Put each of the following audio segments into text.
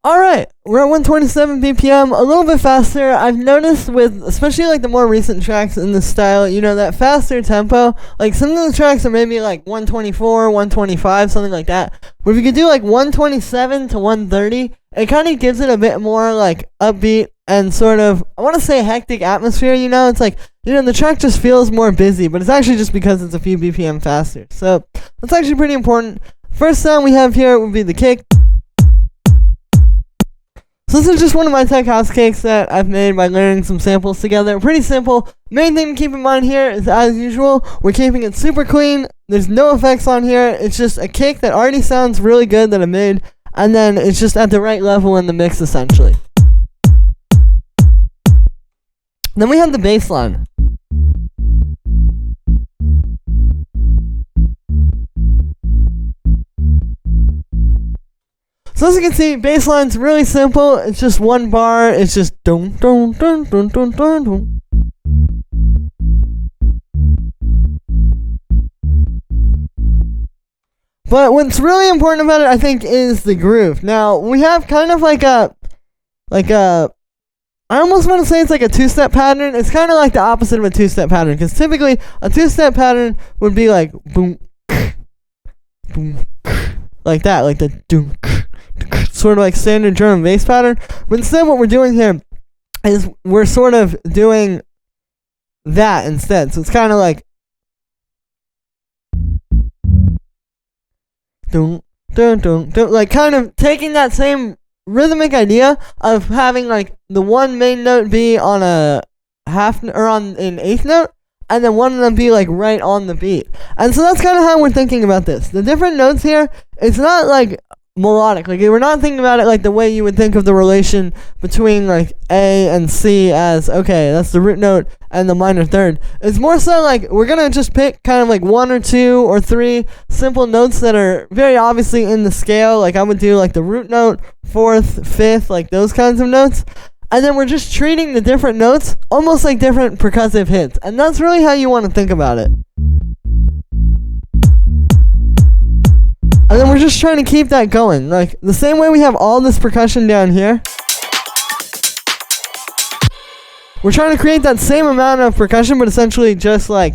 Alright, we're at 127 BPM, a little bit faster. I've noticed with, especially like the more recent tracks in this style, that faster tempo, like some of the tracks are maybe like 124, 125, something like that. But if you could do like 127 to 130, it kind of gives it a bit more like upbeat and sort of, I want to say hectic atmosphere, it's like, the track just feels more busy, but it's actually just because it's a few BPM faster. So that's actually pretty important. First sound we have here would be the kick. So this is just one of my tech house kicks that I've made by layering some samples together. Pretty simple. Main thing to keep in mind here is, as usual, we're keeping it super clean. There's no effects on here. It's just a kick that already sounds really good that I made, and then it's just at the right level in the mix, essentially. Then we have the bass line. So as you can see, bass line's really simple. It's just one bar. It's just dun dun dun dun dun dun dun. But what's really important about it, I think, is the groove. Now, we have kind of like a I almost want to say it's like a two-step pattern. It's kind of like the opposite of a two-step pattern, because typically a two-step pattern would be like boom, boom, like that, like the doom, sort of like standard drum and bass pattern. But instead, what we're doing here is we're sort of doing that instead. So it's kind of like dun dun dun dun, like kind of taking that same rhythmic idea of having like the one main note be on a half or on an eighth note, and then one of them be like right on the beat. And so that's kind of how we're thinking about this. The different notes here, it's not like melodic. Like, we're not thinking about it like the way you would think of the relation between like A and C as, okay, that's the root note and the minor third. It's more so like we're gonna just pick kind of like one or two or three simple notes that are very obviously in the scale. Like I would do like the root note, fourth, fifth, like those kinds of notes. And then we're just treating the different notes almost like different percussive hits. And that's really how you want to think about it. And then we're just trying to keep that going. Like, the same way we have all this percussion down here, we're trying to create that same amount of percussion, but essentially just like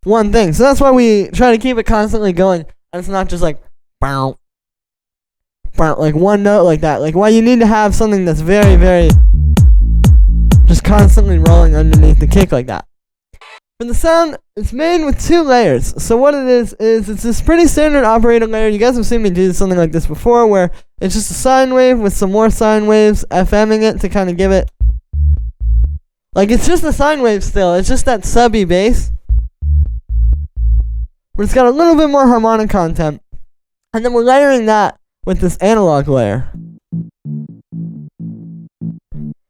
one thing. So that's why we try to keep it constantly going. And it's not just like, bow, bow, like one note like that. Like, why you need to have something that's very, very just constantly rolling underneath the kick like that. For the sound, it's made with two layers. So what it is it's this pretty standard operator layer. You guys have seen me do something like this before, where it's just a sine wave with some more sine waves, FMing it to kind of give it, like, it's just a sine wave still. It's just that subby bass, but it's got a little bit more harmonic content. And then we're layering that with this analog layer,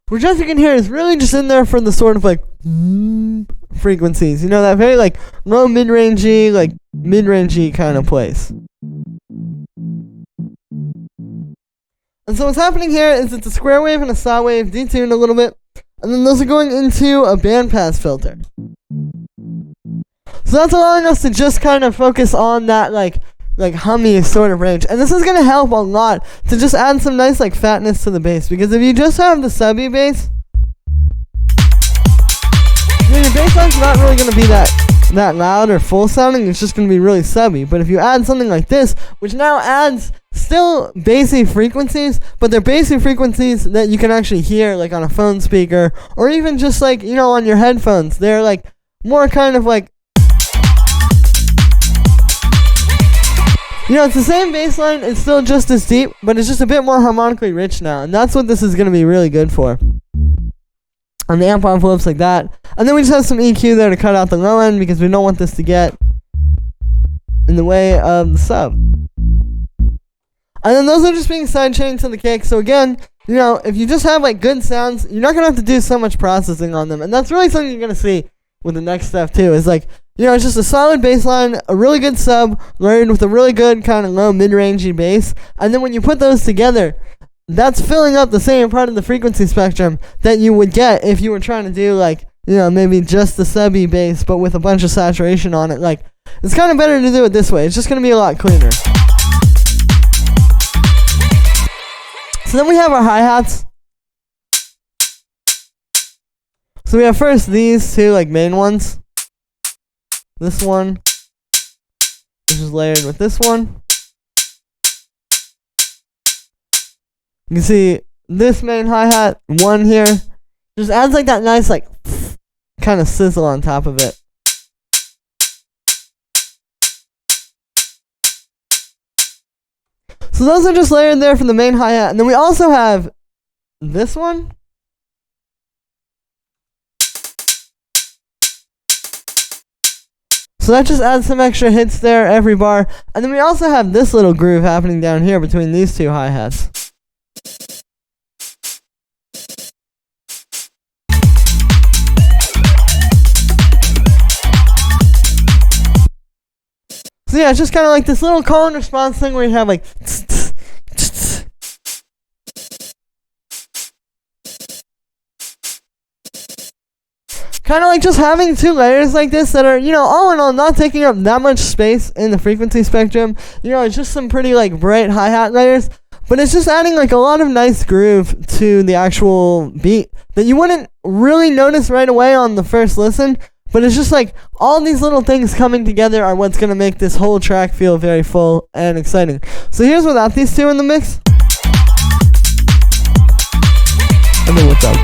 which, as you can hear, is really just in there for the sort of like frequencies, that very like low mid-rangey, like mid-rangey kind of place. And so what's happening here is it's a square wave and a saw wave detuned a little bit, and then those are going into a bandpass filter. So that's allowing us to just kind of focus on that like hummy sort of range. And this is going to help a lot to just add some nice like fatness to the bass, because if you just have the subby bass, your bass line's not really going to be that loud or full sounding. It's just going to be really subby. But if you add something like this, which now adds still bassy frequencies, but they're bassy frequencies that you can actually hear like on a phone speaker, or even just like, on your headphones. They're like more kind of like, it's the same bass line, it's still just as deep, but it's just a bit more harmonically rich now, and that's what this is going to be really good for. And the amp envelopes like that. And then we just have some EQ there to cut out the low end, because we don't want this to get in the way of the sub. And then those are just being sidechained to the kick. So again, if you just have like good sounds, you're not going to have to do so much processing on them. And that's really something you're going to see with the next stuff too, is like, it's just a solid bass line, a really good sub, layered with a really good kind of low mid-rangey bass. And then when you put those together, that's filling up the same part of the frequency spectrum that you would get if you were trying to do like, maybe just the subby bass, but with a bunch of saturation on it. Like, it's kind of better to do it this way. It's just going to be a lot cleaner. So then we have our hi-hats. So we have first these two like main ones. This one, which is layered with this one. You can see this main hi-hat, one here, just adds like that nice like kind of sizzle on top of it. So those are just layered there for the main hi-hat. And then we also have this one. So that just adds some extra hits there every bar. And then we also have this little groove happening down here between these two hi-hats. So yeah, it's just kind of like this little call and response thing where you have like kind of like just having two layers like this that are, you know, all in all not taking up that much space in the frequency spectrum. You know, it's just some pretty like bright hi-hat layers, but it's just adding like a lot of nice groove to the actual beat that you wouldn't really notice right away on the first listen. But it's just like all these little things coming together are what's going to make this whole track feel very full and exciting. So here's without these two in the mix. And then with them.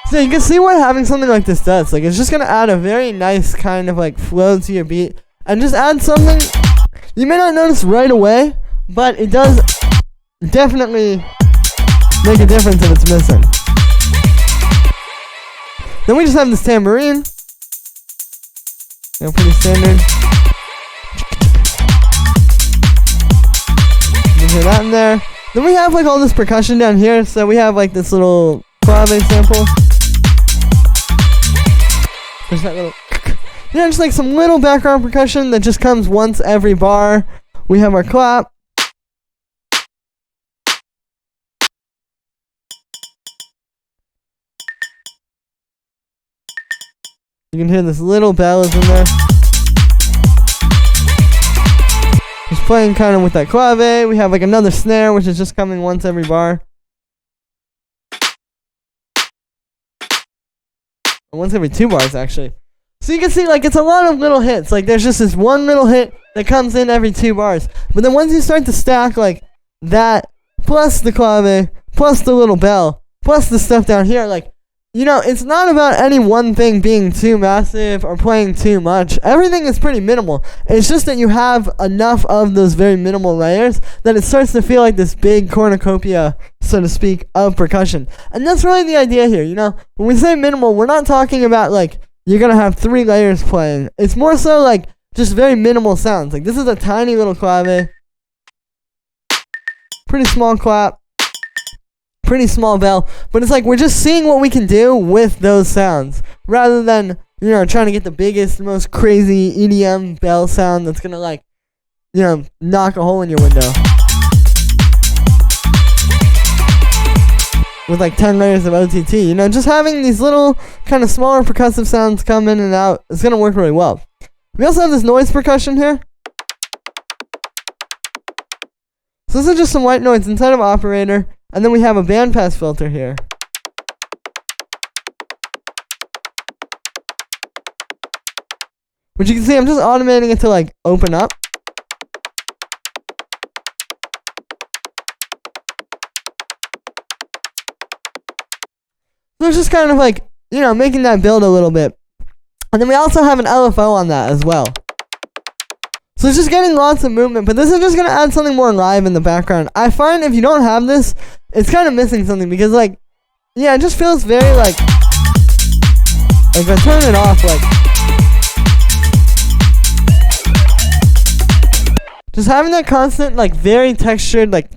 So you can see what having something like this does. Like it's just going to add a very nice kind of like flow to your beat. And just add something you may not notice right away, but it does definitely make a difference if it's missing. Then we just have this tambourine. You know, pretty standard. You can hear that in there. Then we have like all this percussion down here. So we have like this little clave sample. There's that little, you know, just like some little background percussion that just comes once every bar. We have our clap. You can hear this little bell is in there. Just playing kind of with that clave. We have like another snare, which is just coming once every bar. Or once every 2 bars, actually. So you can see, like, it's a lot of little hits. Like, there's just this one little hit that comes in every 2 bars. But then once you start to stack, like, that, plus the clave, plus the little bell, plus the stuff down here, like, you know, it's not about any one thing being too massive or playing too much. Everything is pretty minimal. It's just that you have enough of those very minimal layers that it starts to feel like this big cornucopia, so to speak, of percussion. And that's really the idea here, you know? When we say minimal, we're not talking about, like, you're going to have 3 layers playing. It's more so, like, just very minimal sounds. Like, this is a tiny little clave. Pretty small clap. Pretty small bell, but it's like we're just seeing what we can do with those sounds rather than, you know, trying to get the biggest, most crazy EDM bell sound that's gonna, like, you know, knock a hole in your window with like 10 layers of OTT. You know, just having these little kind of smaller percussive sounds come in and out is gonna work really well. We also have this noise percussion here. So this is just some white noise inside of operator. And then we have a bandpass filter here. Which you can see, I'm just automating it to like open up. So it's just kind of like, you know, making that build a little bit. And then we also have an LFO on that as well. So it's just getting lots of movement, but this is just going to add something more live in the background. I find if you don't have this, it's kind of missing something because, like, yeah, it just feels very, like if I turn it off, like, just having that constant, like, very textured, like,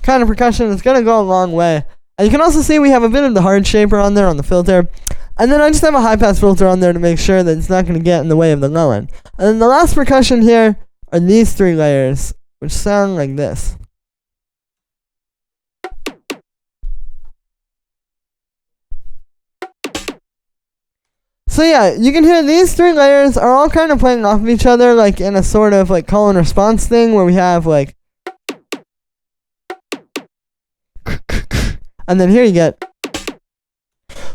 kind of percussion is going to go a long way. And you can also see we have a bit of the hard shaper on there on the filter. And then I just have a high pass filter on there to make sure that it's not going to get in the way of the low end. And then the last percussion here are these 3 layers, which sound like this. So yeah, you can hear these 3 layers are all kind of playing off of each other, like in a sort of like call and response thing where we have like, and then here you get.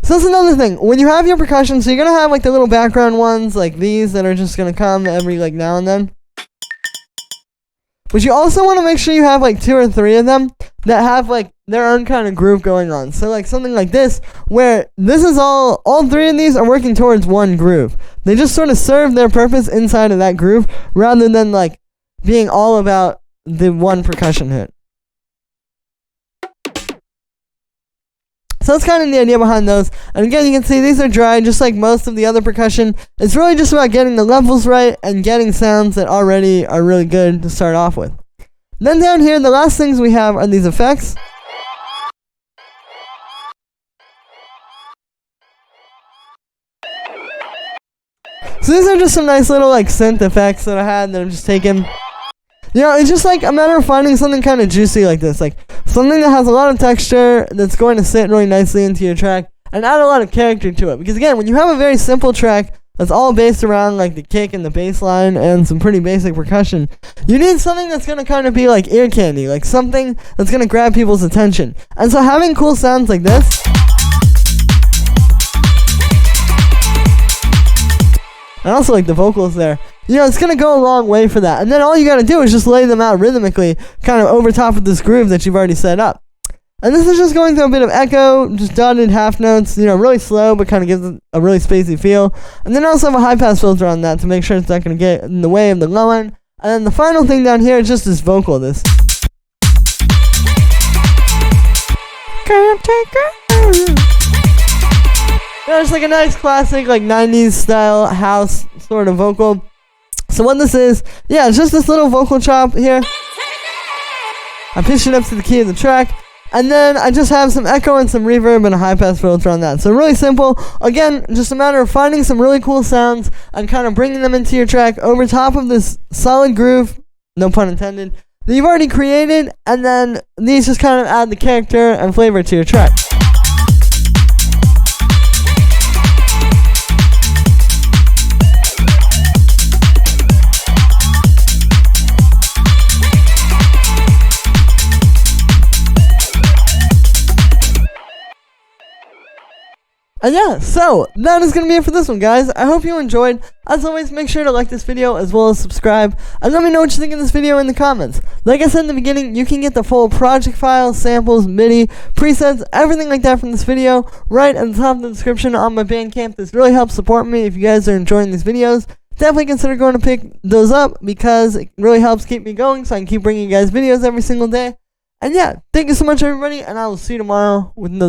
So that's another thing. When you have your percussion, so you're gonna have like the little background ones like these that are just gonna come every like now and then. But you also want to make sure you have like 2 or 3 of them that have like their own kind of groove going on. So like something like this, where this is all 3 of these are working towards one groove. They just sort of serve their purpose inside of that groove rather than like being all about the one percussion hit. So that's kind of the idea behind those. And again, you can see these are dry, just like most of the other percussion. It's really just about getting the levels right and getting sounds that already are really good to start off with. Then down here, the last things we have are these effects. So these are just some nice little like synth effects that I had that I'm just taking. You know, it's just like a matter of finding something kind of juicy like this, like something that has a lot of texture that's going to sit really nicely into your track and add a lot of character to it. Because again, when you have a very simple track that's all based around like the kick and the bass line and some pretty basic percussion, you need something that's going to kind of be like ear candy, like something that's going to grab people's attention. And so having cool sounds like this, and also like the vocals there, you know, it's going to go a long way for that. And then all you got to do is just lay them out rhythmically, kind of over top of this groove that you've already set up. And this is just going through a bit of echo, just dotted half notes, you know, really slow, but kind of gives it a really spacey feel. And then also have a high pass filter on that to make sure it's not going to get in the way of the low end. And then the final thing down here is just this vocal, this. Can't take it. You know, it's like a nice classic, like 90s style house sort of vocal. So what this is, yeah, it's just this little vocal chop here. I pitch it up to the key of the track, and then I just have some echo and some reverb and a high pass filter on that. So really simple. Again, just a matter of finding some really cool sounds and kind of bringing them into your track over top of this solid groove, no pun intended, that you've already created, and then these just kind of add the character and flavor to your track. And yeah, so that is going to be it for this one, guys. I hope you enjoyed. As always, make sure to like this video as well as subscribe. And let me know what you think of this video in the comments. Like I said in the beginning, you can get the full project file, samples, MIDI, presets, everything like that from this video right at the top of the description on my Bandcamp. This really helps support me if you guys are enjoying these videos. Definitely consider going to pick those up because it really helps keep me going so I can keep bringing you guys videos every single day. And yeah, thank you so much, everybody, and I will see you tomorrow with another video.